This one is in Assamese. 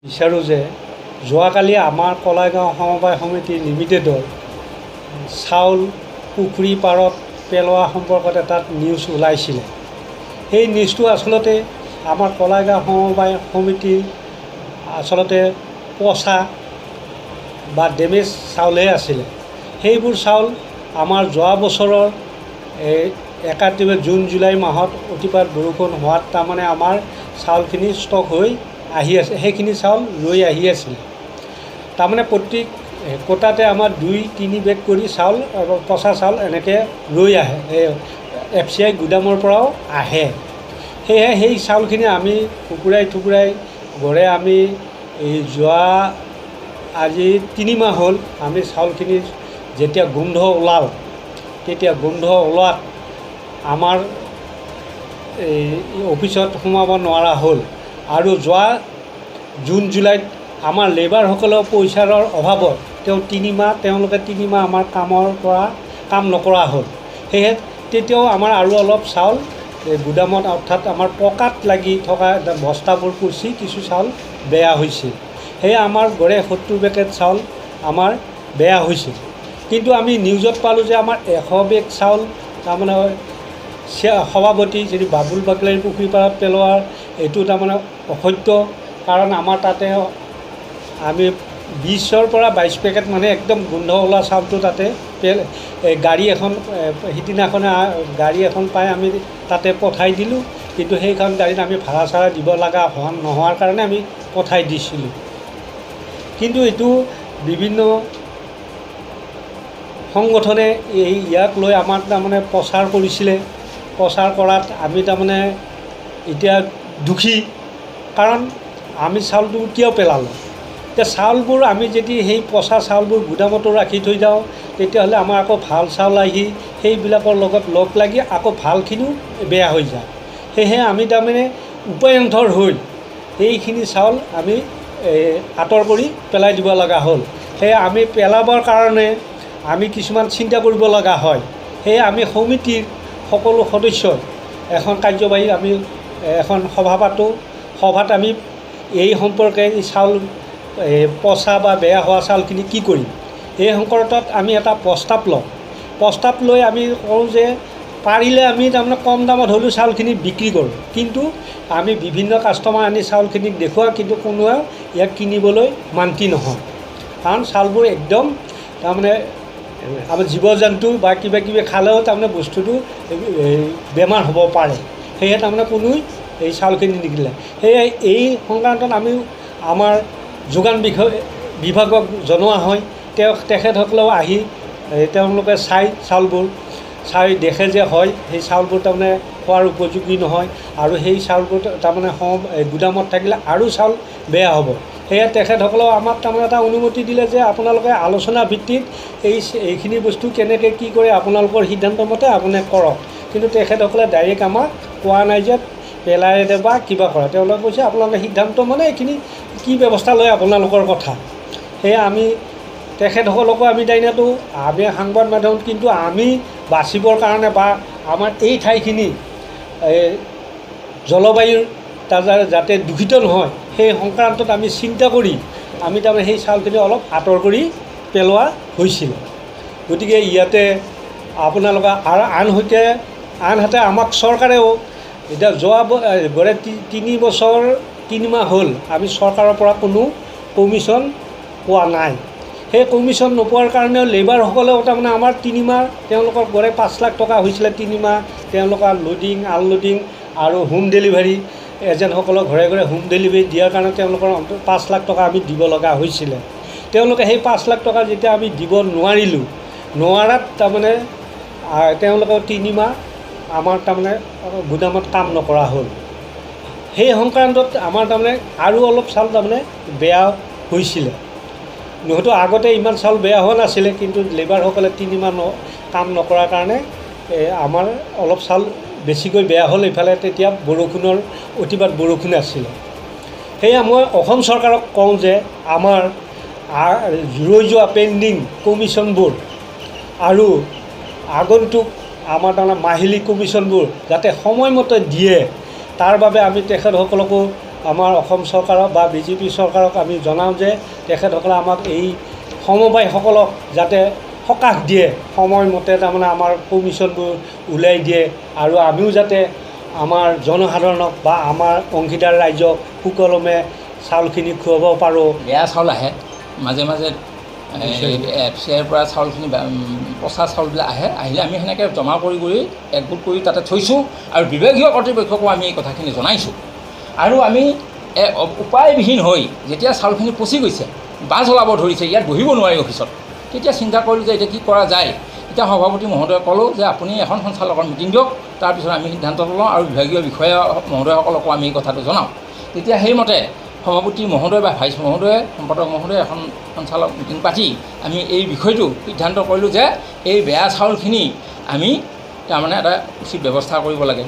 বিচাৰোঁ যে যোৱাকালি আমাৰ কলাইগাঁও সমবায় সমিতি লিমিটেডৰ চাউল পুখুৰী পাৰত পেলোৱা সম্পৰ্কত এটা নিউজ ওলাইছিলে। সেই নিউজটো আচলতে আমাৰ কলাইগাঁও সমবায় সমিতিৰ আচলতে পচা বা ডেমেজ চাউলহে আছিলে। সেইবোৰ চাউল আমাৰ যোৱা বছৰৰ 31 জুন জুলাই মাহত অতিপাত বৰষুণ হোৱাত তাৰমানে আমাৰ চাউলখিনি ষ্টক হৈ আহি আছে, সেইখিনি চাউল ৰৈ আহি আছিল। তাৰমানে প্ৰত্যেক কোটাতে আমাৰ 2-3 বেগ কৰি চাউল পচা চাউল এনেকৈ ৰৈ আহে, FCI গুদামৰ পৰাও আহে। সেয়েহে সেই চাউলখিনি আমি টুকুৰাই গড়ে আমি যোৱা আজি 3 মাহ হ'ল আমি চাউলখিনি যেতিয়া গোন্ধ ওলাল, তেতিয়া গোন্ধ ওলোৱাত আমাৰ অফিচত সোমাব নোৱাৰা হ'ল। আৰু যোৱা জুন জুলাইত আমাৰ লেবাৰসকলৰ পইচাৰ অভাৱত তেওঁলোকে 3 মাহ আমাৰ কাম নকৰা হ'ল। সেয়েহে তেতিয়াও আমাৰ আৰু অলপ চাউল গুদামত অৰ্থাৎ আমাৰ পকাত লাগি থকা বস্তাবোৰ পচি কিছু চাউল বেয়া হৈছিল। সেয়ে আমাৰ গড়ে 70 পেকেট চাউল আমাৰ বেয়া হৈছিল। কিন্তু আমি নিউজত পালোঁ যে আমাৰ 100 বেগ চাউল তাৰমানে সভাপতি যিটো বাবুল বাকলাৰীৰ পুখুৰী পাৰত পেলোৱাৰ এইটো তাৰমানে অসত্য। কাৰণ আমাৰ তাতে আমি 20ৰ পৰা 22 পেকেট মানে একদম গোন্ধ ওলোৱা চাউলটো তাতে গাড়ী এখন সিদিনাখনে গাড়ী এখন পাই আমি তাতে পঠাই দিলোঁ। কিন্তু সেইখন গাড়ীত আমি ভাড়া দিব লগা নোহোৱাৰ কাৰণে আমি পঠাই দিছিলোঁ। কিন্তু এইটো বিভিন্ন সংগঠনে ইয়াক লৈ আমাক তাৰমানে প্ৰচাৰ কৰিছিলে। প্ৰচাৰ কৰাত আমি তাৰমানে এতিয়া দুখী, কাৰণ আমি চাউলটো কিয় পেলালোঁ? এতিয়া চাউলবোৰ আমি যদি সেই পচা চাউলবোৰ গুদামতো ৰাখি থৈ যাওঁ, তেতিয়াহ'লে আমাৰ আকৌ ভাল চাউল আহি সেইবিলাকৰ লগত লগ লাগি আকৌ ভালখিনিও বেয়া হৈ যায়। সেয়েহে আমি তাৰমানে উপায়ন্তৰ হৈ এইখিনি চাউল আমি আঁতৰ কৰি পেলাই দিব লগা হ'ল। সেয়ে আমি পেলাবৰ কাৰণে আমি কিছুমান চিন্তা কৰিব লগা হয়। সেয়ে আমি সমিতিৰ সকলো সদস্যই এখন কাৰ্যবাহী আমি এখন সভা পাতোঁ। সভাত আমি এই সম্পৰ্কে চাউল পচা বা বেয়া হোৱা চাউলখিনি কি কৰিম, এই সংকটত আমি এটা প্ৰস্তাৱ লৈ আমি কওঁ যে পাৰিলে আমি তাৰমানে কম দামত হ'লেও চাউলখিনি বিক্ৰী কৰোঁ। কিন্তু আমি বিভিন্ন কাষ্টমাৰ আনি চাউলখিনিক দেখুৱাওঁ, কিন্তু কোনোৱে ইয়াক কিনিবলৈ মান্তি নহয়। কাৰণ চাউলবোৰ একদম তাৰমানে আমাৰ জীৱ জন্তু বা কিবা খালেও তাৰমানে বস্তুটো বেমাৰ হ'ব পাৰে। সেয়ে তাৰমানে কোনোৱে এই চাউলখিনি নিকিনে। সেয়ে এই সংক্ৰান্তত আমি আমাৰ যোগান বিভাগক জনোৱা হয়। তেখেতসকলেও আহি তেওঁলোকে চাউলবোৰ দেখে যে হয় সেই চাউলবোৰ তাৰমানে খোৱাৰ উপযোগী নহয়, আৰু সেই চাউলবোৰ তাৰমানে গুদামত থাকিলে আৰু চাউল বেয়া হ'ব। সেয়ে তেখেতসকলেও আমাক তাৰমানে এটা অনুমতি দিলে যে আপোনালোকে আলোচনা ভিত্তিত এইখিনি বস্তু কেনেকৈ কি কৰে আপোনালোকৰ সিদ্ধান্ত মতে আপুনি কৰক। কিন্তু তেখেতসকলে ডাইৰেক্ট আমাক কোৱা নাই যে পেলাই দে বা কিবা কৰা। তেওঁলোকে কৈছে আপোনালোকে সিদ্ধান্ত মানে এইখিনি কি ব্যৱস্থা লয় আপোনালোকৰ কথা। সেয়ে আমি তেখেতসকলকো আমি দায়িত্বটো আমি সংবাদ মাধ্যমত, কিন্তু আমি বাচিবৰ কাৰণে বা আমাৰ এই ঠাইখিনি জলবায়ুৰ যাতে দূষিত নহয় সেই সংক্ৰান্তত আমি চিন্তা কৰি আমি তাৰমানে সেই চাউলখিনি অলপ আঁতৰ কৰি পেলোৱা হৈছিল। গতিকে ইয়াতে আপোনালোকে আৰু আনহাতে আমাক চৰকাৰেও এতিয়া যোৱা গড়ে 3 বছৰ 3 মাহ হ'ল আমি চৰকাৰৰ পৰা কোনো কমিশ্যন পোৱা নাই। সেই কমিশ্যন নোপোৱাৰ কাৰণেও লেবাৰসকলেও তাৰমানে আমাৰ 3 মাহ তেওঁলোকৰ গড়ে 5 লাখ টকা হৈছিলে। 3 মাহ তেওঁলোকৰ লোডিং আনলোডিং আৰু হোম ডেলিভাৰী এজেণ্টসকলক ঘৰে হোম ডেলিভাৰী দিয়াৰ কাৰণে তেওঁলোকৰ 5 লাখ টকা আমি দিব লগা হৈছিলে। তেওঁলোকে সেই 5 লাখ টকা যেতিয়া আমি দিব নোৱাৰাত তাৰমানে তেওঁলোকৰ 3 মাহ আমাৰ তাৰমানে গুদামত কাম নকৰা হ'ল। সেই সংক্ৰান্তত আমাৰ তাৰমানে আৰু অলপ চাউল তাৰমানে বেয়া হৈছিলে। নহয়তো আগতে ইমান চাউল বেয়া হোৱা নাছিলে, কিন্তু লেবাৰসকলে 3 মাহ কাম নকৰাৰ কাৰণে আমাৰ অলপ চাউল বেছিকৈ বেয়া হ'ল। এইফালে তেতিয়া অতিপাত বৰষুণ আছিলে। সেয়ে মই অসম চৰকাৰক কওঁ যে আমাৰ ৰৈ যোৱা পেণ্ডিং কমিশ্যনবোৰ আৰু আগন্তুক আমাৰ তাৰমানে মাহিলী কমিশ্যনবোৰ যাতে সময়মতে দিয়ে, তাৰ বাবে আমি তেখেতসকলকো আমাৰ অসম চৰকাৰক বা বিজেপি চৰকাৰক আমি জনাওঁ যে তেখেতসকলে আমাক এই সমবায়সকলক যাতে সকাহ দিয়ে, সময়মতে তাৰমানে আমাৰ কমিশ্যনবোৰ ওলাই দিয়ে, আৰু আমিও যাতে আমাৰ জনসাধাৰণক বা আমাৰ অংশীদাৰ ৰাইজক সুকলমে চাউলখিনি খুৱাব পাৰোঁ। বেয়া চাউল আহে মাজে মাজে, এফচিআইৰ পৰা চাউলখিনি পচা চাউলবিলাক আহিলে আমি সেনেকৈ জমা কৰি একগোট কৰি তাতে থৈছোঁ, আৰু বিভাগীয় কৰ্তৃপক্ষকো আমি এই কথাখিনি জনাইছোঁ। আৰু আমি উপায়বিহীন হৈ যেতিয়া চাউলখিনি পচি গৈছে, বাছ ওলাব ধৰিছে, ইয়াত বহিব নোৱাৰি অফিচত, তেতিয়া চিন্তা কৰিলোঁ যে এতিয়া কি কৰা যায়। এতিয়া সভাপতি মহোদয়ে ক'লোঁ যে আপুনি এখন সঞ্চালকৰ মিটিং দিয়ক, তাৰপিছত আমি সিদ্ধান্ত লওঁ আৰু বিভাগীয় বিষয়া মহোদয়সকলকো আমি এই কথাটো জনাওঁ। তেতিয়া সেইমতে সভাপতি মহোদয় বা ভাইচ মহোদয়ে, সম্পাদক মহোদয়ে এখন সঞ্চালক মিটিং পাতি আমি এই বিষয়টো সিদ্ধান্ত কৰিলোঁ যে এই বেয়া চাউলখিনি আমি তাৰমানে এটা উচিত ব্যৱস্থা কৰিব লাগে।